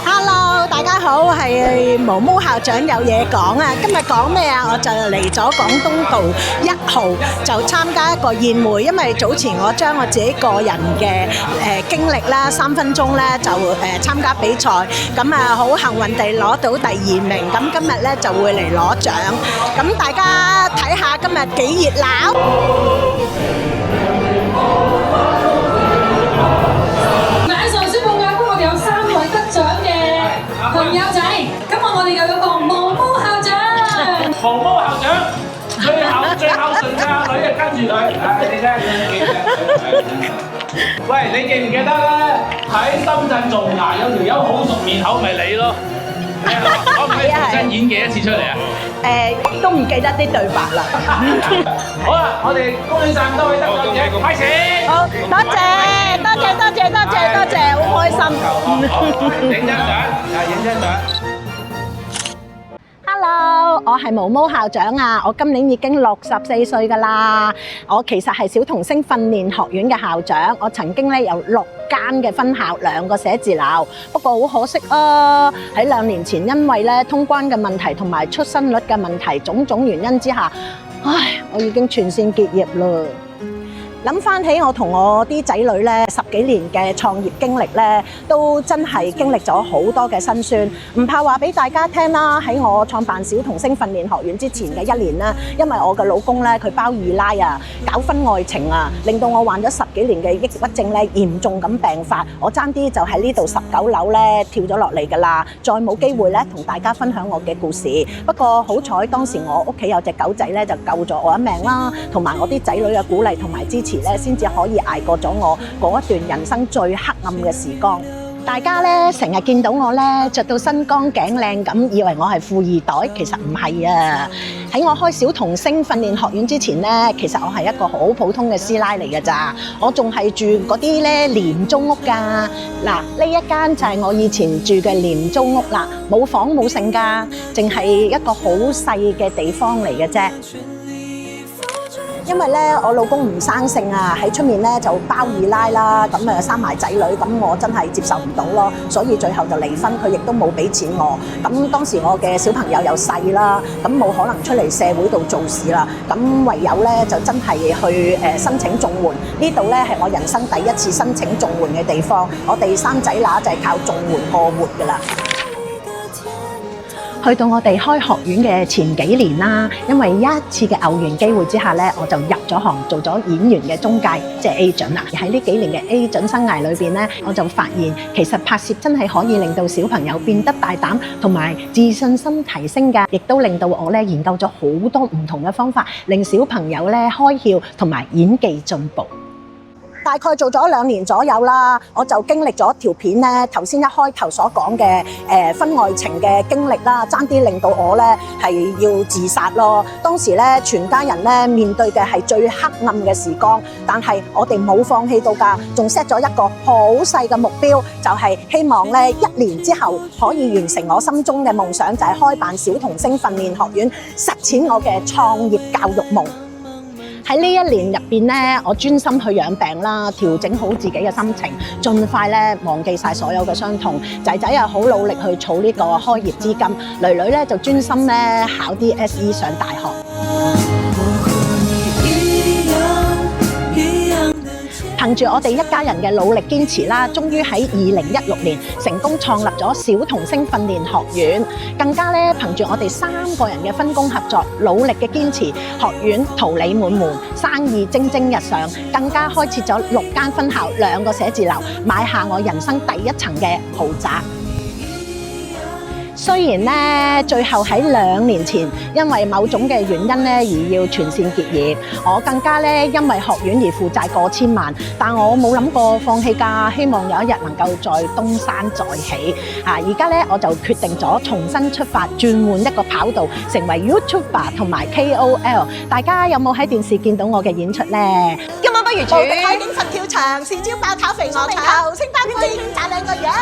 Hello，大家好，係毛毛校長有嘢講啊！今日講咩啊？我就嚟咗廣東道1號，就參加一個宴會。因為早前我將我自己個人嘅經歷啦，3分鐘咧就參加比賽，咁啊好幸運地攞到第2名。咁今日咧就會嚟攞獎。咁大家睇下今日幾熱鬧！朋友仔，今日我哋又有個毛毛校長。毛毛校長最孝順嘅阿女啊，跟住佢。你聽。喂，你記唔記得咧？喺深圳做牙有條友好熟面口，咪你咯。可唔可以重新演幾多次出嚟啊？都唔記得啲對白啦。好啦，我哋恭喜晒咁多位得獎者，開始。好，多謝，好開心。影張相，影張相。Hello， 我係毛毛校長啊！我今年已經64歲㗎啦。我其實係小童星訓練學院嘅校長。我曾經咧有6間嘅分校，2個寫字樓。不過好可惜啊！喺2年前因為咧通關嘅問題同埋出生率嘅問題，種種原因之下，我已經全線結業啦。諗翻起我同我啲仔女咧10幾年嘅創業經歷咧，都真係經歷咗好多嘅辛酸。唔怕話俾大家聽啦，喺我創辦小童星訓練學院之前嘅1年啦，因為我嘅老公咧佢包二奶啊，搞婚外情啊，令到我患咗10幾年嘅抑鬱症咧嚴重咁病發，我爭啲就喺呢度19樓咧跳咗落嚟㗎啦，再冇機會咧同大家分享我嘅故事。不過好彩當時我屋企有隻狗仔咧就救咗我一命啦，同埋我啲仔女嘅鼓勵同埋支持咧，先至可以捱過咗我嗰一段人生最黑暗嘅時光。大家咧成日見到我咧着到身光頸靚咁，以為我係富二代，其實唔係啊！喺我開小童星訓練學院之前咧，其實我係一個好普通嘅師奶嚟㗎咋，我仲係住嗰啲咧廉租屋㗎。嗱，呢一間就係我以前住嘅廉租屋啦，冇房冇剩㗎，淨係一個好細嘅地方嚟嘅啫。因為咧我老公唔生性啊，喺出面咧就包二奶啦，咁生埋仔女，咁我真係接受唔到咯，所以最後就離婚，佢亦都冇俾錢我。咁當時我嘅小朋友又細啦，咁冇可能出嚟社會度做事啦，咁唯有咧就真係去申請綜援。呢度咧係我人生第一次申請綜援嘅地方，我哋3仔乸就係靠綜援過活㗎啦。去到我哋開學院嘅前幾年啦，因為一次嘅偶然機會之下咧，我就入咗行做咗演員嘅中介，即係 agent 啦。喺呢幾年嘅 agent 生涯裏邊咧，我就發現其實拍攝真係可以令到小朋友變得大膽同埋自信心提升㗎，亦都令到我咧研究咗好多唔同嘅方法，令小朋友咧開竅同埋演技進步。大概做咗2年左右啦，我就經歷咗條片咧，頭先一開頭所講嘅婚外情嘅經歷啦，爭啲令到我咧係要自殺咯。當時咧全家人咧面對嘅係最黑暗嘅時光，但係我哋冇放棄到㗎，仲 set 咗一個好細嘅目標，就係希望咧1年之後可以完成我心中嘅夢想，就係開辦小童星訓練學院，實踐我嘅創業教育夢。喺呢1年入邊咧，我專心去養病啦，調整好自己嘅心情，盡快咧忘記晒所有嘅傷痛。仔仔又好努力去儲呢個開業資金，女女咧就專心咧考DSE 上大學。憑住我哋一家人嘅努力堅持啦，終於喺2016年成功創立咗小童星訓練學院，更加咧憑住我哋3個人嘅分工合作、努力嘅堅持，學院桃李滿門，生意蒸蒸日上，更加開設咗6間分校、2個寫字樓，買下我人生第1層嘅豪宅。雖然咧，最後喺2年前因為某種嘅原因咧而要全線結業，我更加咧因為學院而負債過千萬，但我冇諗過放棄㗎，希望有一日能夠再東山再起。而家咧我就決定咗重新出發，轉換一個跑道，成為 YouTuber 同埋 KOL。大家有冇喺電視見到我嘅演出咧？今晚不如煮海景佛跳牆、豉椒爆炒肥鵝頭、清湯杯炸靚個樣。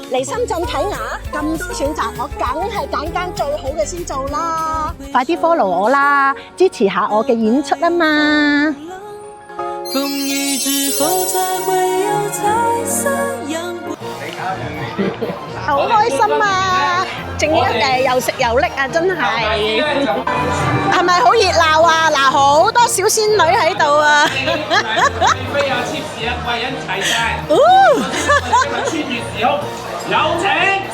嚟深圳睇牙咁多選擇，我梗係揀間最好嘅先做啦！快啲 follow 我啦，支持下我嘅演出啊嘛！風雨之後才會有彩色陽光。好開心啊！正一又食又拎啊，真係係咪好熱鬧啊？嗱，好多小仙女喺度啊！非有 tips 啊，貴人齊晒。哦，穿越時空，有請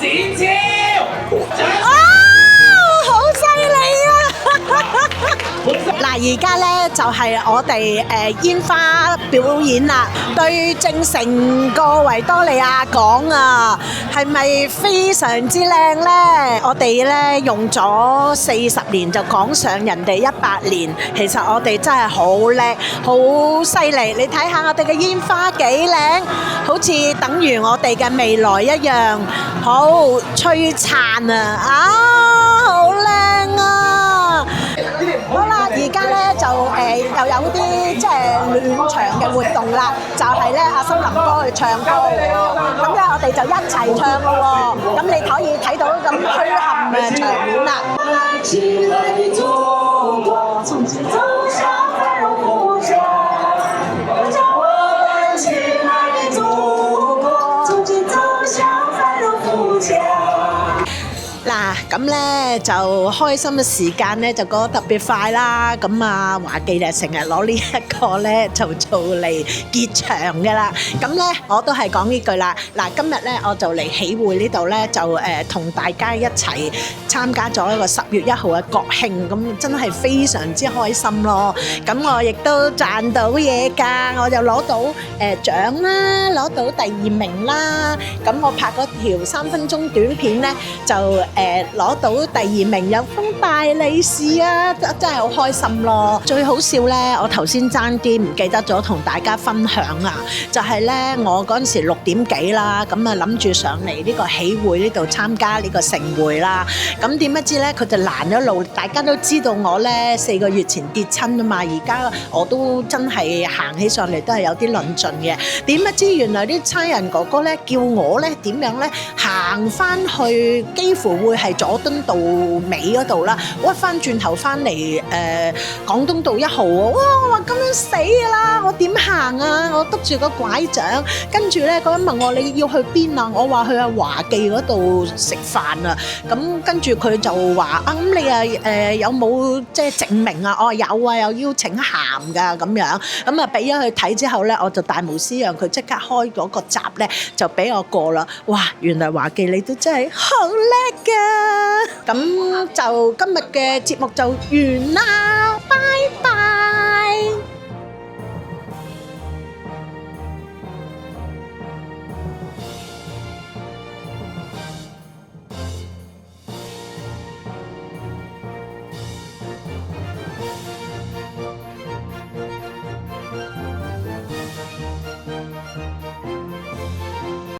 展超。好犀利啊！嗱，而家咧就係我哋煙花表演啦。對正成個維多利亞港啊，係咪非常之靚呢？我哋咧用咗40年就趕上人哋100年，其實我哋真係好叻，好犀利。你睇下我哋嘅煙花幾靚，好似等於我哋嘅未來一樣，好璀璨啊！好靚啊！好啦，而家咧就又有啲即係暖場嘅活動啦，就係咧阿森林哥去唱歌喎，咁咧我哋就一齊唱咯喎，咁你可以睇到咁墟冚嘅場面啦。親愛的祖國，從此走向繁榮富強，讓我們親愛的祖國，從此走向繁榮富強。嗱，咁咧就開心嘅時間咧就過得特別快啦。咁啊，華記咧成日攞呢一個咧就做嚟結場嘅啦。咁咧我都係講呢句啦。嗱，今日咧我就嚟喜匯呢度咧就同大家一齊參加咗一個10月1號嘅國慶，咁真係非常之開心咯。咁我亦都賺到嘢㗎，我就攞到獎啦，攞到第2名啦。咁我拍嗰條3分鐘短片咧就攞到第2名，有封大利是啊！真係好開心咯！最好笑呢，我頭先爭啲唔記得咗同大家分享啊！就係呢，我嗰陣時6點幾啦，咁啊諗住上嚟呢個喜匯呢度參加呢個盛會啦。咁點不知呢，佢就攔咗路。大家都知道我呢4個月前跌親啊嘛，而家我都真係行起上嚟都係有啲論盡嘅。點不知原來啲差人哥哥呢叫我呢點樣呢行翻去，幾乎會係佐敦道尾嗰度啦，屈翻轉頭翻嚟廣東道1號喎，哇！我話咁樣死啦，我點行啊？我督住個拐杖，跟住咧嗰人問我你要去邊啊？我話去阿華記嗰度食飯啊，咁跟住佢就話啊，咁你啊有冇即係證明啊？我話有啊，有邀請函㗎咁樣，咁啊俾咗佢睇之後咧，我就大無私讓佢即刻開嗰個閘咧，就俾我過啦。哇！原來華記你都真係好叻㗎！咁就今日嘅節目就完啦，拜拜。